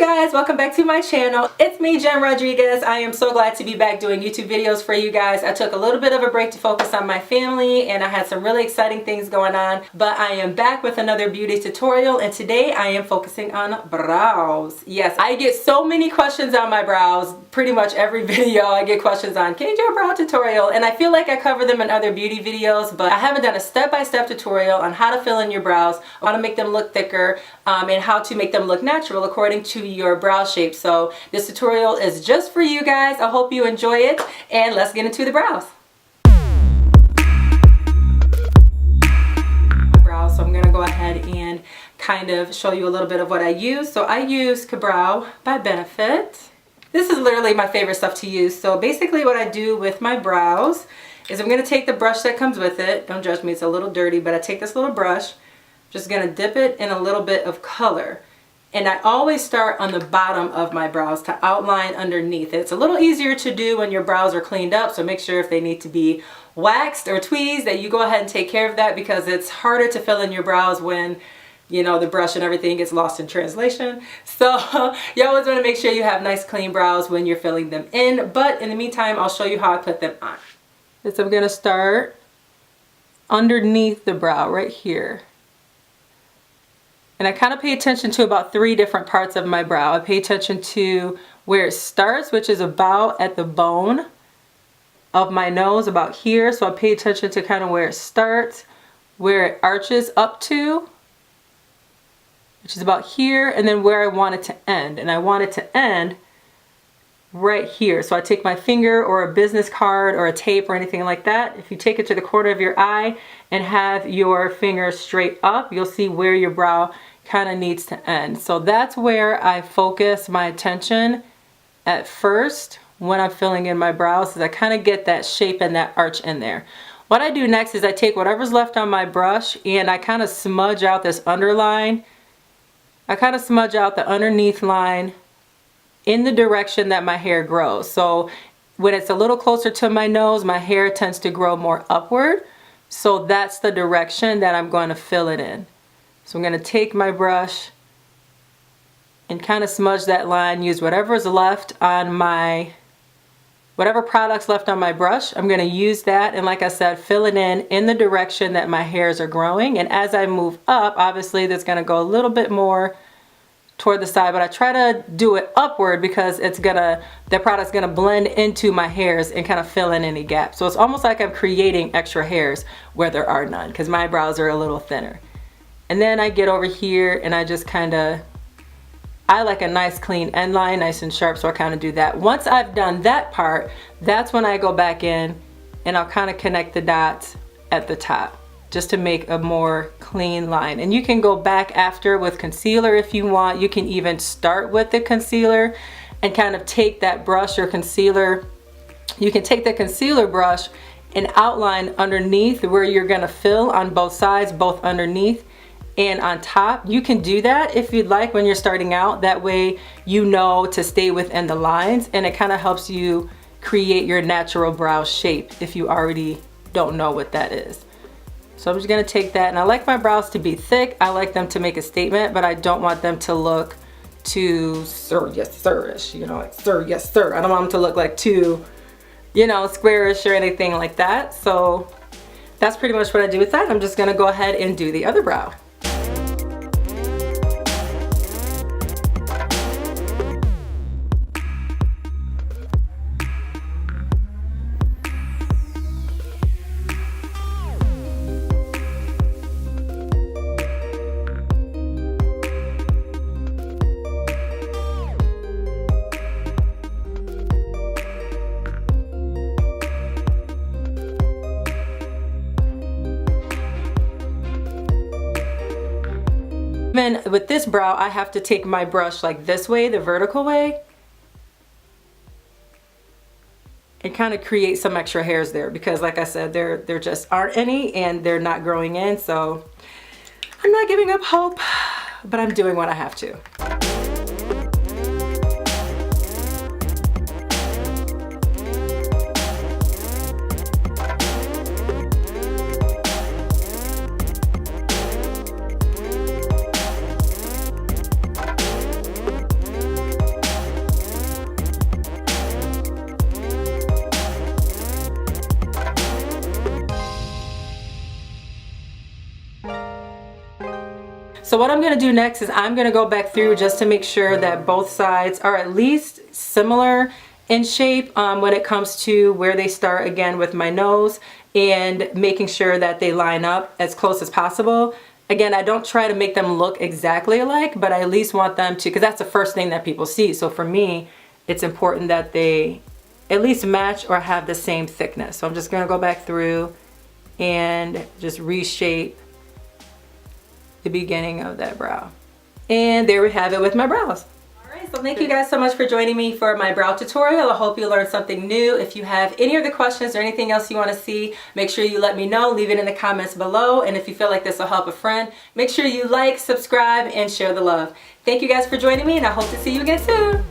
guys, welcome back to my channel. It's me, Jenn Rodriguez. I am so glad to be back doing YouTube videos for you guys. I took a little bit of a break to focus on my family and I had some really exciting things going on, but I am back with another beauty tutorial, and today I am focusing on brows. Yes, I get so many questions on my brows. Pretty much every video I get questions on, can you do a brow tutorial? And I feel like I cover them in other beauty videos, but I haven't done a step-by-step tutorial on how to fill in your brows, how to make them look thicker, and how to make them look natural according to your brow shape. So this tutorial is just for you guys. I hope you enjoy it, and let's get into the brows. So I'm gonna go ahead and kind of show you a little bit of what I use. So I use Brow by Benefit. This is literally my favorite stuff to use. So basically what I do with my brows is I'm gonna take the brush that comes with it. Don't judge me, it's a little dirty, but I take this little brush, just gonna dip it in a little bit of color. And I always start on the bottom of my brows to outline underneath. It's a little easier to do when your brows are cleaned up, so make sure if they need to be waxed or tweezed that you go ahead and take care of that, because it's harder to fill in your brows when, you know, the brush and everything gets lost in translation. So you always want to make sure you have nice clean brows when you're filling them in. But in the meantime, I'll show you how I put them on. So I'm going to start underneath the brow right here. And I kind of pay attention to about 3 different parts of my brow. I pay attention to where it starts, which is about at the bone of my nose, about here. So I pay attention to kind of where it starts, where it arches up to, which is about here, and then where I want it to end. And I want it to end right here. So I take my finger or a business card or a tape or anything like that. If you take it to the corner of your eye and have your finger straight up, you'll see where your brow kind of needs to end. So that's where I focus my attention at first when I'm filling in my brows, is I kind of get that shape and that arch in there. What I do next is I take whatever's left on my brush and I kind of smudge out this underline. I kind of smudge out the underneath line in the direction that my hair grows. So when it's a little closer to my nose, my hair tends to grow more upward. So that's the direction that I'm going to fill it in. So I'm going to take my brush and kind of smudge that line, use whatever's left on my, whatever product's left on my brush, I'm going to use that, and like I said, fill it in the direction that my hairs are growing. And as I move up, obviously that's going to go a little bit more toward the side, but I try to do it upward because it's gonna, the product's gonna blend into my hairs and kind of fill in any gaps. So it's almost like I'm creating extra hairs where there are none, because my brows are a little thinner. And then I get over here and I just kind of, I like a nice clean end line, nice and sharp, so I kind of do that. Once I've done that part, that's when I go back in and I'll kind of connect the dots at the top, just to make a more clean line. And you can go back after with concealer if you want. You can even start with the concealer and kind of take that brush or concealer. You can take the concealer brush and outline underneath where you're gonna fill on both sides, both underneath and on top. You can do that if you'd like when you're starting out. That way you know to stay within the lines, and it kind of helps you create your natural brow shape if you already don't know what that is. So I'm just gonna take that, and I like my brows to be thick. I like them to make a statement, but I don't want them to look too sir, yes sir-ish, you know, like sir, yes sir. I don't want them to look like too, you know, squarish or anything like that. So that's pretty much what I do with that. I'm just gonna go ahead and do the other brow. Even with this brow, I have to take my brush like this way, the vertical way, and kind of create some extra hairs there, because like I said, there just aren't any and they're not growing in. So I'm not giving up hope, but I'm doing what I have to. So what I'm going to do next is I'm going to go back through just to make sure that both sides are at least similar in shape when it comes to where they start again with my nose, and making sure that they line up as close as possible. Again, I don't try to make them look exactly alike, but I at least want them to, because that's the first thing that people see. So for me, it's important that they at least match or have the same thickness. So I'm just going to go back through and just reshape the beginning of that brow. And there we have it with my brows. Alright, so thank you guys so much for joining me for my brow tutorial. I hope you learned something new. If you have any other questions or anything else you want to see, make sure you let me know. Leave it in the comments below. And if you feel like this will help a friend, make sure you like, subscribe, and share the love. Thank you guys for joining me, and I hope to see you again soon.